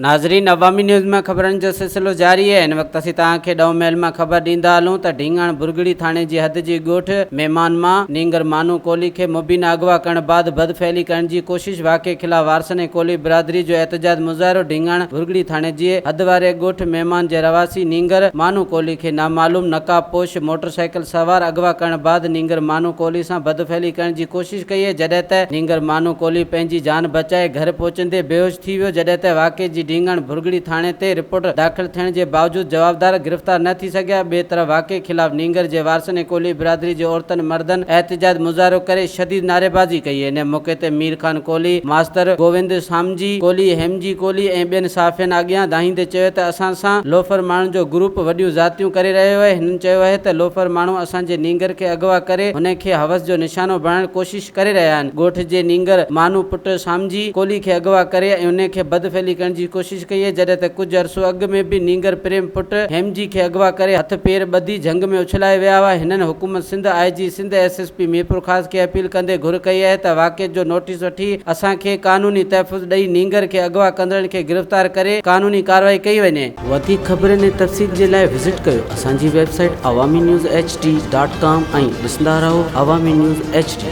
नाज़रीन, अवामी न्यूज़ में खबरन जो सिलसिलो जारी है। इन वक्त असीं तव्हांखे ॾह महल में खबर ॾींदा हलूं त ढींगण बुरगड़ी थाने जी हद जी ॻोठ मेहमान मां नींगर मानू कोहली के मुबीना अगवा करण बाद बदफैली करण की कोशिश वाक़े खिलाफ वारसन ऐं कोहली बिरादरी जो एहतजाज मुज़ाहिरो ढींगण बुरगड़ी थाने जी हद वारे ॻोठ मेहमान जे रवासी नींगर मानू कोहली के नामालूम नकाबपोश मोटरसाइकिल सवार अगवा करण बाद नींगर मानू कोहली से बदफैली करण की कोशिश कई है। जॾहिं त नींगर मानू कोहली पंहिंजी जान बचाए घर पहुचंदे बेहोश थी वियो। जॾहिं त वाक़े जी ढींगण बुरगड़ी थाने ते रिपोर्ट दाख़िल थियण के बावजूद जवाबदार गिरफ्तार न थी सघिया। ॿिए तरफ़ वाक़े खिलाफ नींगर जे वारसन ऐं कोहली बिरादरी जे औरतन मर्दन एहतजाज मुज़ाहिरो करे शदीद नारेबाजी कई है। इन मौके ते मीर खान कोहली, मास्टर गोविंद सामजी कोहली, हेमजी कोहली ऐं ॿियनि साफ़ियन अॻियां दाहींदे चयो त असां सां लोफर माण्हुनि जो ग्रुप वॾियूं ज़ातियूं करे रहियो आहे। हिननि चयो आहे त लोफर माण्हू असांजे नींगर खे अगवा करे हुन खे हवस जो निशानो बणाइण कोशिश करे रहिया आहिनि। ॻोठ जे नींगर मानू पुट सामजी कोहली खे अगवा करे ऐं उन खे बदफैली करण जी कोशिश कई है। जॾहिं त कुछ अरसो अॻु में भी नींगर प्रेम पुट हेमजी खे अगवा करे हथ पेर ॿधी जंग में उछलाए विया हुआ। हिननि हुकूमत सिंध IG सिंध SSP मीरपुर ख़ास खे अपील कंदे घुर कई है त वाक़े जो नोटिस वठी असांखे कानूनी तहफ़ुज़ ॾेई नींगर खे अगवा कंदड़नि खे गिरफ़्तार करे कानूनी कार्रवाई कई वञे। वधीक ख़बरनि ऐं तफ़सील जे लाइ विज़िट कयो असांजी वेबसाइट awami news hd.com ऐं ॾिसंदा रहो अवामी न्यूज़ HD।